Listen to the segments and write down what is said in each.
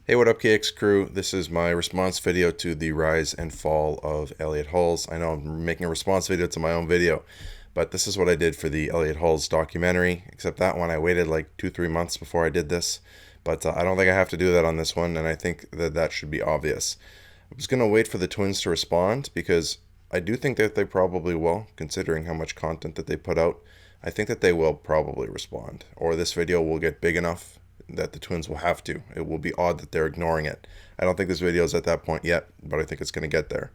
Hey, what up, KX crew? This is my response video to the rise and fall of Elliot Hulls. I know I'm making a response video to my own video, but this is what I did for the Elliot Hulls documentary, except that one I waited like 2-3 months before I did this, but I don't think I have to do that on this one, and I think that that should be obvious. I was going to wait for the twins to respond because I do think that they probably will, considering how much content that they put out. I think that they will probably respond, or this video will get big enough that the twins will have to. It will be odd that they're ignoring it. I don't think this video is at that point yet, but I think it's going to get there.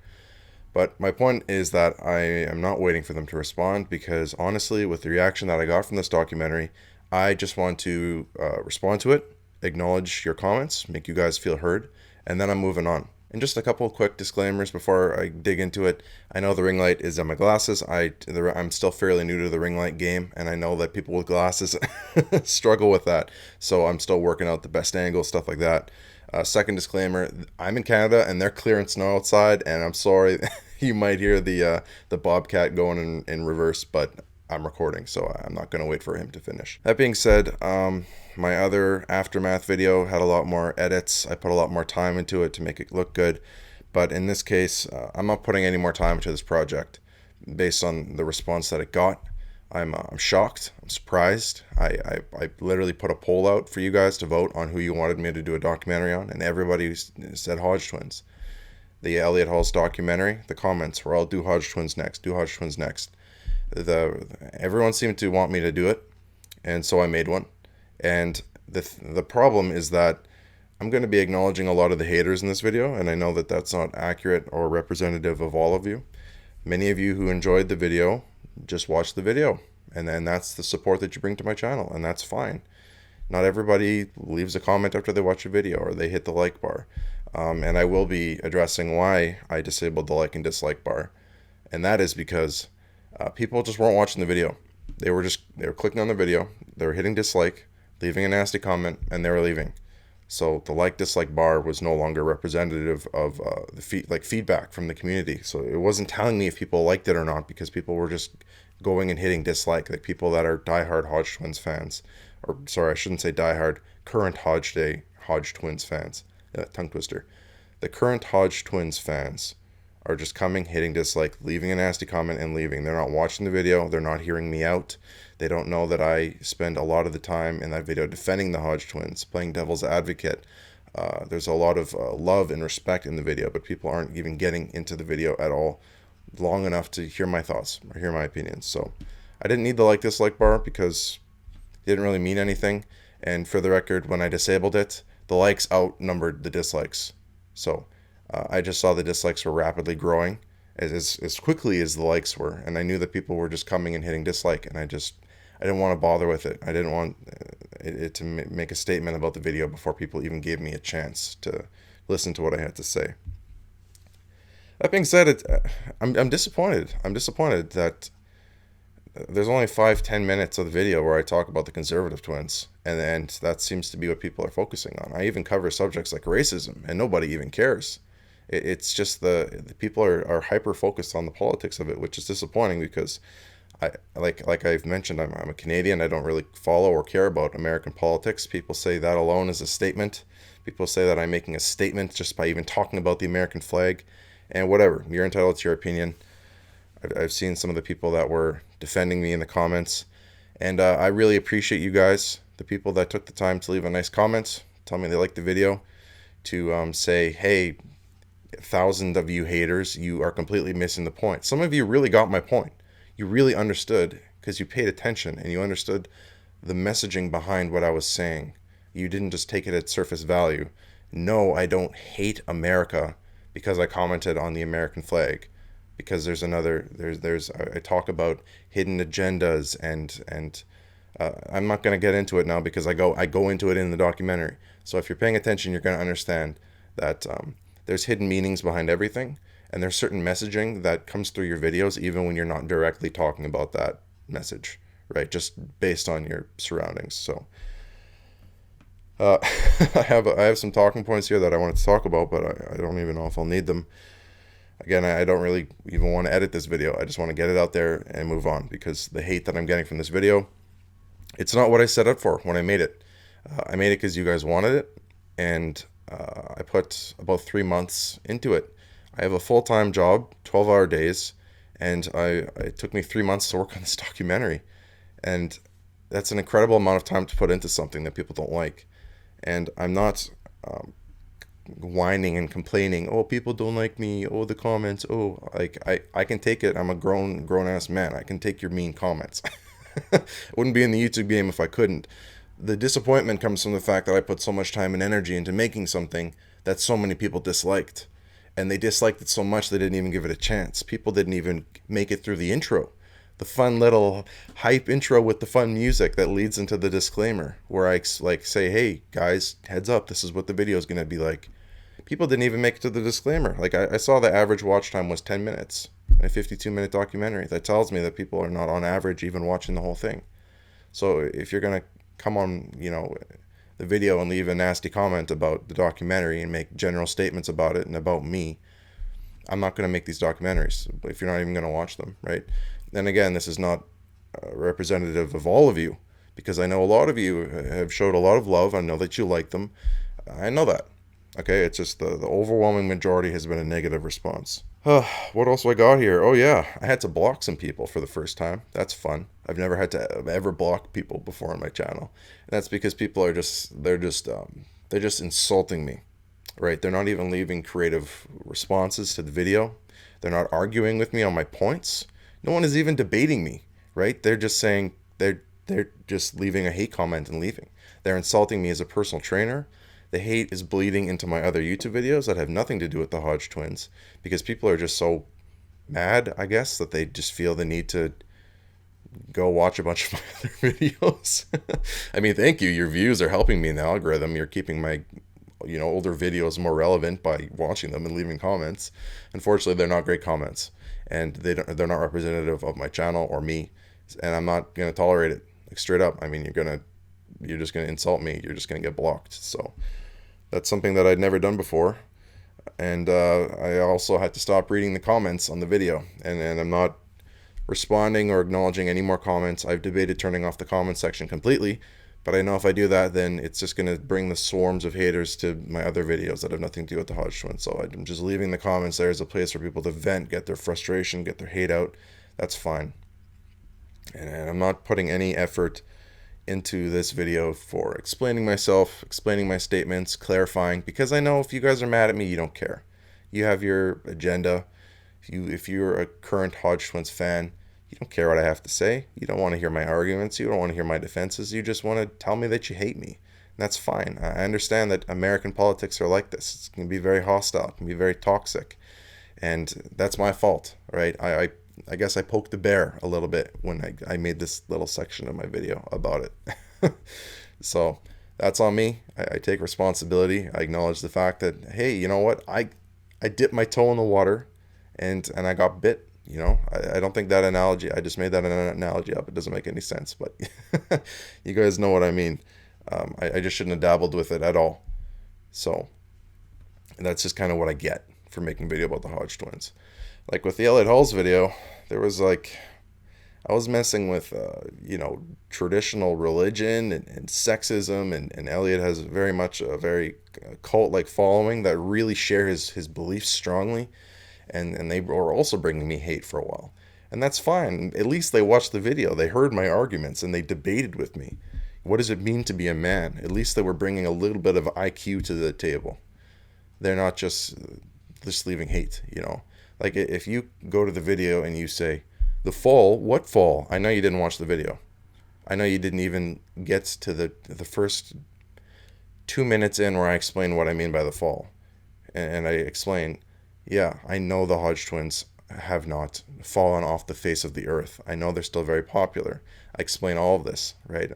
But my point is that I am not waiting for them to respond because honestly, with the reaction that I got from this documentary, I just want to respond to it, acknowledge your comments, make you guys feel heard, and then I'm moving on. And just a couple of quick disclaimers before I dig into it. I know the ring light is on my glasses. I'm still fairly new to the ring light game, and I know that people with glasses struggle with that. So I'm still working out the best angle, stuff like that. Second disclaimer, I'm in Canada, and they're clearing snow outside, and I'm sorry you might hear the Bobcat going in reverse, but I'm recording, so I'm not going to wait for him to finish. That being said, my other aftermath video had a lot more edits. I put a lot more time into it to make it look good, but in this case, I'm not putting any more time into this project. Based on the response that it got, I'm shocked. I'm surprised. I literally put a poll out for you guys to vote on who you wanted me to do a documentary on, and everybody said Hodgetwins. The Elliot Hulls documentary, the comments were all do Hodgetwins next, do Hodgetwins next. Everyone seemed to want me to do it, and so I made one. And the problem is that I'm going to be acknowledging a lot of the haters in this video, and I know that that's not accurate or representative of all of you. Many of you who enjoyed the video just watch the video, and then that's the support that you bring to my channel, and that's fine. Not everybody leaves a comment after they watch a video or they hit the like bar, and I will be addressing why I disabled the like and dislike bar, and that is because people just weren't watching the video. They were clicking on the video, they were hitting dislike, leaving a nasty comment, and they were leaving. So the like dislike bar was no longer representative of the feedback from the community. So it wasn't telling me if people liked it or not, because people were just going and hitting dislike. Like people that are diehard Hodgetwins fans, or sorry, I shouldn't say diehard, current Hodgetwins fans. Tongue twister. The current Hodgetwins fans are just coming, hitting dislike, leaving a nasty comment, and leaving. They're not watching the video. They're not hearing me out. They don't know that I spend a lot of the time in that video defending the Hodgetwins, playing devil's advocate. There's a lot of love and respect in the video, but people aren't even getting into the video at all long enough to hear my thoughts or hear my opinions. So I didn't need the like dislike bar because it didn't really mean anything. And for the record, when I disabled it, the likes outnumbered the dislikes. So I just saw the dislikes were rapidly growing as quickly as the likes were, and I knew that people were just coming and hitting dislike, and I didn't want to bother with it. I didn't want it to make a statement about the video before people even gave me a chance to listen to what I had to say. That being said, I'm disappointed. I'm disappointed that there's only 5-10 minutes of the video where I talk about the conservative twins, and that seems to be what people are focusing on. I even cover subjects like racism, and nobody even cares. It's just the people are hyper focused on the politics of it, which is disappointing because like I've mentioned, I'm a Canadian. I don't really follow or care about American politics. People say that alone is a statement. People say that I'm making a statement just by even talking about the American flag, and whatever. You're entitled to your opinion. I've seen some of the people that were defending me in the comments, and I really appreciate you guys, the people that took the time to leave a nice comment, tell me they liked the video, to say, hey, 1,000 of you haters, you are completely missing the point. Some of you really got my point. You really understood because you paid attention and you understood the messaging behind what I was saying. You didn't just take it at surface value. No, I don't hate America because I commented on the American flag. Because there's I talk about hidden agendas and I'm not going to get into it now because I go into it in the documentary. So if you're paying attention, you're going to understand that there's hidden meanings behind everything, and there's certain messaging that comes through your videos even when you're not directly talking about that message, right? Just based on your surroundings. So I have some talking points here that I wanted to talk about, but I don't even know if I'll need them. Again, I don't really even want to edit this video. I just want to get it out there and move on, because the hate that I'm getting from this video, it's not what I set up for when I made it. I made it because you guys wanted it, and I put about 3 months into it. I have a full-time job, 12-hour days, and it took me 3 months to work on this documentary. And that's an incredible amount of time to put into something that people don't like. And I'm not whining and complaining, oh, people don't like me, oh, the comments, oh, like I can take it. I'm a grown ass man. I can take your mean comments. I wouldn't be in the YouTube game if I couldn't. The disappointment comes from the fact that I put so much time and energy into making something that so many people disliked. And they disliked it so much they didn't even give it a chance. People didn't even make it through the intro. The fun little hype intro with the fun music that leads into the disclaimer where I like say, hey guys, heads up, this is what the video is going to be like. People didn't even make it to the disclaimer. Like I saw the average watch time was 10 minutes. A 52-minute documentary. That tells me that people are not on average even watching the whole thing. So if you're going to come on, the video and leave a nasty comment about the documentary and make general statements about it and about me, I'm not going to make these documentaries if you're not even going to watch them, right? And again, this is not representative of all of you, because I know a lot of you have showed a lot of love. I know that you like them. I know that. Okay, it's just the overwhelming majority has been a negative response. What else do I got here? Oh yeah, I had to block some people for the first time. That's fun. I've never had to ever block people before on my channel. And that's because people are they're just insulting me, right? They're not even leaving creative responses to the video. They're not arguing with me on my points. No one is even debating me, right? They're just saying, they're just leaving a hate comment and leaving. They're insulting me as a personal trainer. The hate is bleeding into my other YouTube videos that have nothing to do with the Hodgetwins, because people are just so mad, I guess, that they just feel the need to go watch a bunch of my other videos. I mean, thank you. Your views are helping me in the algorithm. You're keeping my older videos more relevant by watching them and leaving comments. Unfortunately, they're not great comments, and they're not representative of my channel or me, and I'm not going to tolerate it. Like, straight up. I mean, you're just going to insult me. You're just going to get blocked. So that's something that I'd never done before. And I also had to stop reading the comments on the video. And I'm not responding or acknowledging any more comments. I've debated turning off the comment section completely. But I know if I do that, then it's just going to bring the swarms of haters to my other videos that have nothing to do with the Hodgetwins. So I'm just leaving the comments there as a place for people to vent, get their frustration, get their hate out. That's fine. And I'm not putting any effort into this video for explaining myself, explaining my statements, clarifying, because I know if you guys are mad at me, you don't care. You have your agenda. If you're a current Hodgetwins fan, you don't care what I have to say. You don't want to hear my arguments. You don't want to hear my defenses. You just want to tell me that you hate me. And that's fine. I understand that American politics are like this. It can be very hostile. It can be very toxic. And that's my fault, right? I guess I poked the bear a little bit when I made this little section of my video about it. So that's on me. I take responsibility. I acknowledge the fact that, hey, you know what? I dipped my toe in the water and I got bit. I don't think that analogy, I just made that analogy up. It doesn't make any sense, but you guys know what I mean. I just shouldn't have dabbled with it at all. So that's just kind of what I get for making a video about the Hodgetwins. Like with the Elliot Halls video, there was I was messing with, traditional religion and sexism, and Elliot has very much a very cult-like following that really share his beliefs strongly, and they were also bringing me hate for a while. And that's fine. At least they watched the video. They heard my arguments, and they debated with me. What does it mean to be a man? At least they were bringing a little bit of IQ to the table. They're not just leaving hate, Like, if you go to the video and you say, the fall, what fall? I know you didn't watch the video. I know you didn't even get to the first 2 minutes in where I explain what I mean by the fall. And I explain, yeah, I know the Hodgetwins have not fallen off the face of the earth. I know they're still very popular. I explain all of this, right?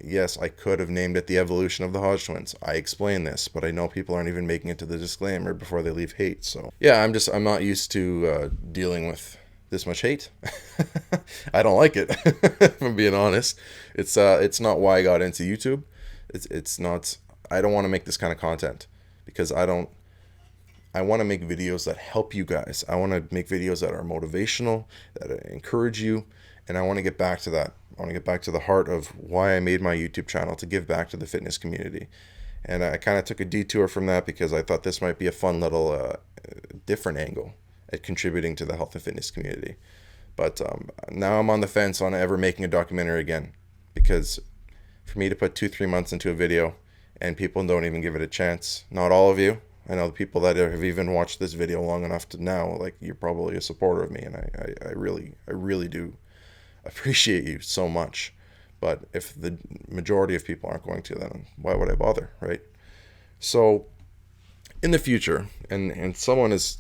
Yes, I could have named it the evolution of the Hodgetwins. I explain this, but I know people aren't even making it to the disclaimer before they leave hate. So yeah, I'm not used to dealing with this much hate. I don't like it, if I'm being honest. It's not why I got into YouTube. It's not. I don't want to make this kind of content because I want to make videos that help you guys. I want to make videos that are motivational, that encourage you, and I want to get back to that. I want to get back to the heart of why I made my YouTube channel, to give back to the fitness community. And I kind of took a detour from that because I thought this might be a fun little different angle at contributing to the health and fitness community. But now I'm on the fence on ever making a documentary again, because for me to put 2-3 months into a video and people don't even give it a chance, not all of you. I know the people that have even watched this video long enough to now, like, you're probably a supporter of me, and I really do appreciate you so much. But if the majority of people aren't going to, then why would I bother, right? So in the future, and someone is,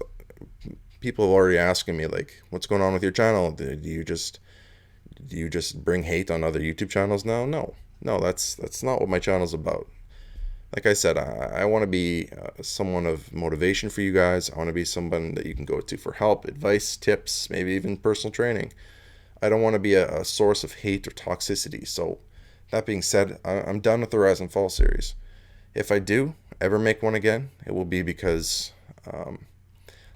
people are already asking me, like, what's going on with your channel? Do you just bring hate on other YouTube channels now? No, that's not what my channel's about. Like I said, I want to be someone of motivation for you guys. I want to be someone that you can go to for help, advice, tips, maybe even personal training. I don't want to be a source of hate or toxicity. So that being said, I'm done with the Rise and Fall series. If I do ever make one again, it will be because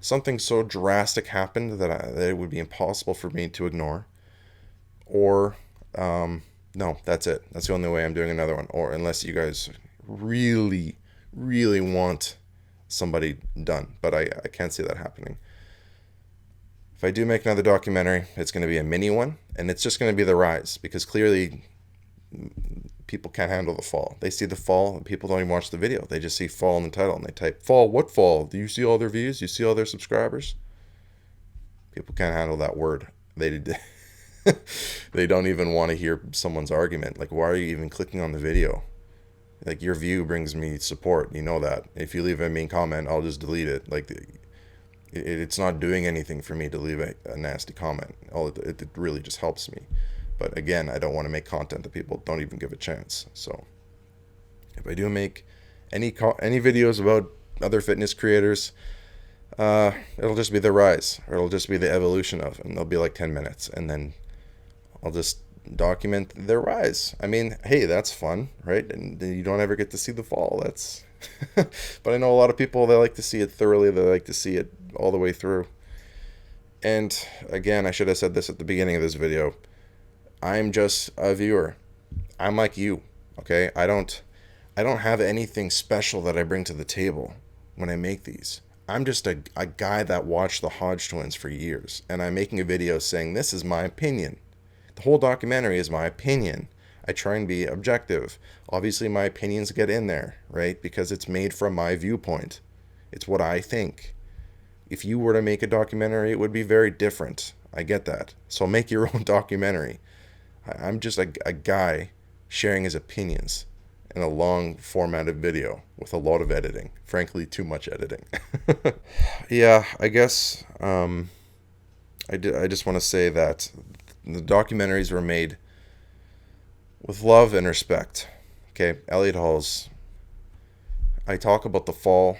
something so drastic happened that it would be impossible for me to ignore. Or, no, that's it. That's the only way I'm doing another one. Or unless you guys really, really want somebody done. But I can't see that happening. If I do make another documentary, it's going to be a mini one. And it's just going to be the rise. Because clearly, people can't handle the fall. They see the fall, and people don't even watch the video. They just see fall in the title, and they type, fall, what fall? Do you see all their views? Do you see all their subscribers? People can't handle that word. They don't even want to hear someone's argument. Like, why are you even clicking on the video? Like, your view brings me support. You know that. If you leave a mean comment, I'll just delete it. Like, it's not doing anything for me to leave a nasty comment. It really just helps me. But again, I don't want to make content that people don't even give a chance. So if I do make any videos about other fitness creators, it'll just be the rise, or it'll just be the evolution of, and they'll be like 10 minutes, and then I'll just document their rise. I mean, hey, that's fun, right? And you don't ever get to see the fall. That's but I know a lot of people, they like to see it thoroughly. They like to see it all the way through. And again, I should have said this at the beginning of this video. I'm just a viewer. I'm like you, okay? I don't have anything special that I bring to the table when I make these. I'm just a guy that watched the Hodgetwins for years, and I'm making a video saying this is my opinion. The whole documentary is my opinion. I try and be objective. Obviously, my opinions get in there, right? Because it's made from my viewpoint. It's what I think. If you were to make a documentary, it would be very different. I get that. So make your own documentary. I'm just a guy sharing his opinions in a long formatted video with a lot of editing. Frankly, too much editing. Yeah, I guess I just want to say that the documentaries were made with love and respect. Okay, Elliot Halls. I talk about the fall.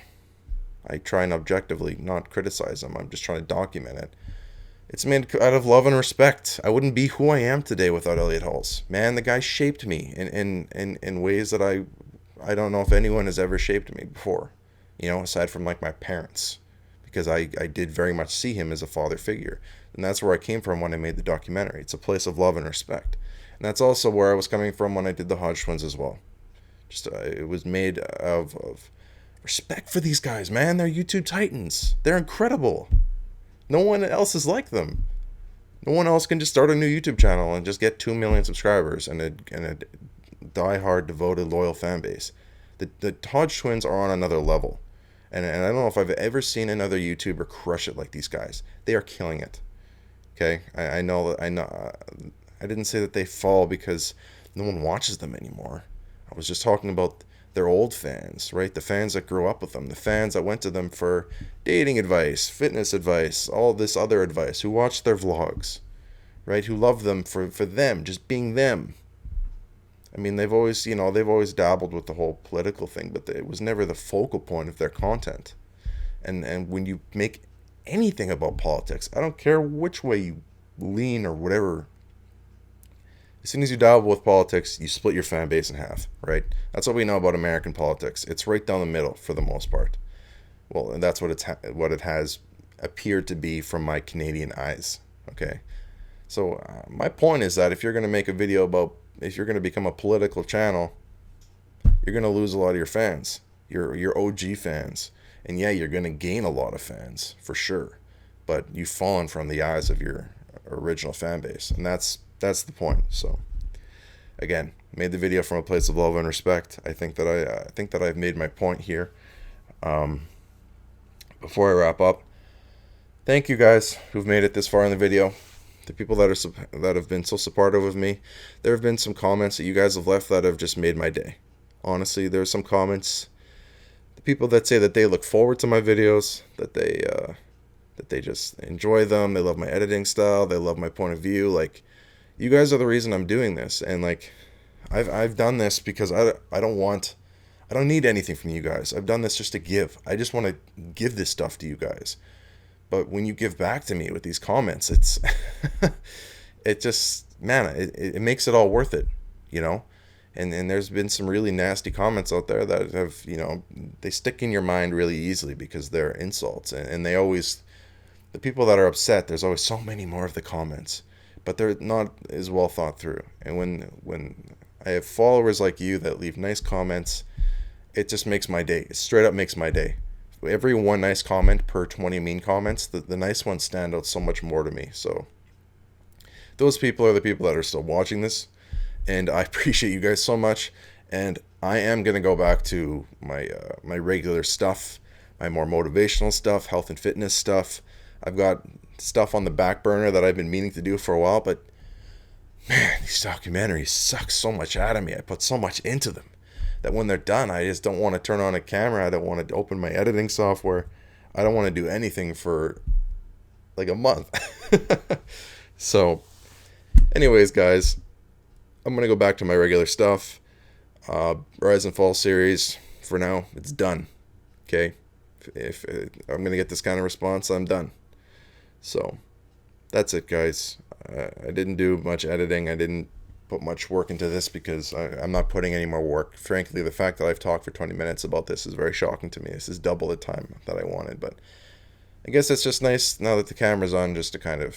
I try and objectively not criticize them. I'm just trying to document it. It's made out of love and respect. I wouldn't be who I am today without Elliot Halls. Man, the guy shaped me in ways that I don't know if anyone has ever shaped me before. You know, aside from like my parents. Because I did very much see him as a father figure. And that's where I came from when I made the documentary. It's a place of love and respect. And that's also where I was coming from when I did the Hodgetwins as well. Just it was made of respect for these guys, man. They're YouTube titans. They're incredible. No one else is like them. No one else can just start a new YouTube channel and just get 2 million subscribers and a die-hard, devoted, loyal fan base. The Hodgetwins are on another level. And I don't know if I've ever seen another YouTuber crush it like these guys. They are killing it. Okay? I know. I didn't say that they fall because no one watches them anymore. I was just talking about their old fans, right? The fans that grew up with them. The fans that went to them for dating advice, fitness advice, all this other advice, who watched their vlogs, right? Who loved them for them, just being them. I mean, they've always dabbled with the whole political thing, but it was never the focal point of their content. And when you make anything about politics, I don't care which way you lean or whatever, as soon as you dabble with politics, you split your fan base in half, right? That's what we know about American politics. It's right down the middle for the most part. Well, and that's what it has appeared to be from my Canadian eyes, okay? So my point is that if you're going to make a video about, if you're going to become a political channel, you're going to lose a lot of your fans, your OG fans. And yeah, you're going to gain a lot of fans for sure, but you've fallen from the eyes of your original fan base, and that's the point. So again, made the video from a place of love and respect. I think that I've made my point here. Before I wrap up, thank you guys who've made it this far in the video. The people that have been so supportive of me. There have been some comments that you guys have left that have just made my day. Honestly, there's some comments. The people that say that they look forward to my videos, that they just enjoy them, they love my editing style, they love my point of view. Like, you guys are the reason I'm doing this, and like, I've done this because I don't need anything from you guys. I've done this just to give. I just want to give this stuff to you guys. But when you give back to me with these comments, it's it just, man, it makes it all worth it, you know? And there's been some really nasty comments out there that have, you know, they stick in your mind really easily because they're insults. And they always, the people that are upset, there's always so many more of the comments, but they're not as well thought through. And when I have followers like you that leave nice comments, it just makes my day. It straight up makes my day. Every one nice comment per 20 mean comments, the nice ones stand out so much more to me. So those people are the people that are still watching this, and I appreciate you guys so much. And I am going to go back to my my regular stuff, my more motivational stuff, health and fitness stuff. I've got stuff on the back burner that I've been meaning to do for a while, but man, these documentaries suck so much out of me. I put so much into them that when they're done, I just don't want to turn on a camera. I don't want to open my editing software. I don't want to do anything for like a month. So anyways, guys, I'm going to go back to my regular stuff. Rise and Fall series, for now, it's done. Okay? If I'm going to get this kind of response, I'm done. So that's it, guys. I didn't do much editing. I didn't put much work into this because I'm not putting any more work. Frankly, the fact that I've talked for 20 minutes about this is very shocking to me. This is double the time that I wanted, but I guess it's just nice now that the camera's on just to kind of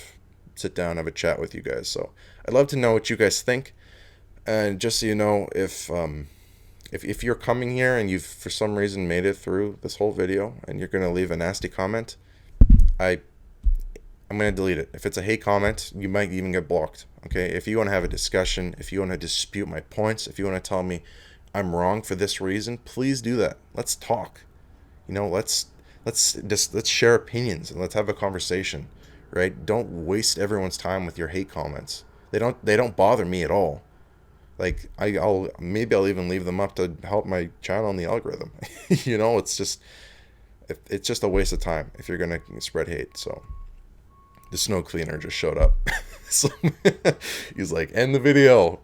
sit down and have a chat with you guys. So I'd love to know what you guys think. And just so you know, if you're coming here and you've for some reason made it through this whole video and you're going to leave a nasty comment, I'm going to delete it. If it's a hate comment, you might even get blocked. Okay? If you want to have a discussion, if you want to dispute my points, if you want to tell me I'm wrong for this reason, please do that. Let's talk. You know, let's share opinions and let's have a conversation, right? Don't waste everyone's time with your hate comments. They don't bother me at all. Like, I'll even leave them up to help my channel in the algorithm. You know, it's just a waste of time if you're going to spread hate. So the snow cleaner just showed up. So he's like, end the video.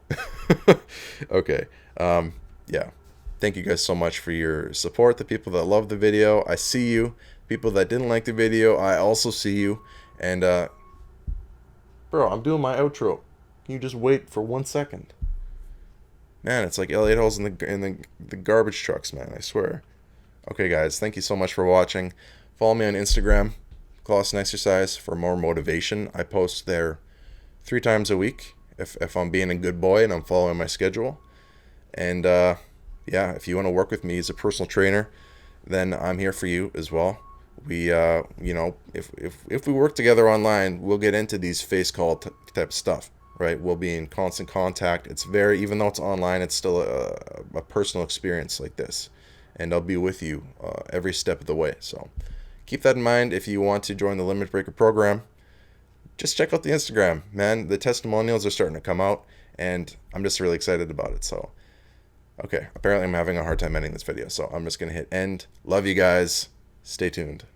Okay. Yeah. Thank you guys so much for your support. The people that love the video, I see you. People that didn't like the video, I also see you. And bro, I'm doing my outro. Can you just wait for 1 second? Man, it's like Elliot Holes in the garbage trucks, man, I swear. Okay, guys, thank you so much for watching. Follow me on Instagram, Class and Exercise, for more motivation. I post there 3 times a week if I'm being a good boy and I'm following my schedule. And yeah, if you want to work with me as a personal trainer, then I'm here for you as well. We, you know, if we work together online, we'll get into these face call type stuff. Right, we'll be in constant contact. It's even though it's online, it's still a personal experience like this, and I'll be with you every step of the way. So keep that in mind. If you want to join the Limit Breaker program, just check out the Instagram, man. The testimonials are starting to come out, and I'm just really excited about it. So, okay, apparently I'm having a hard time ending this video, so I'm just gonna hit end. Love you guys. Stay tuned.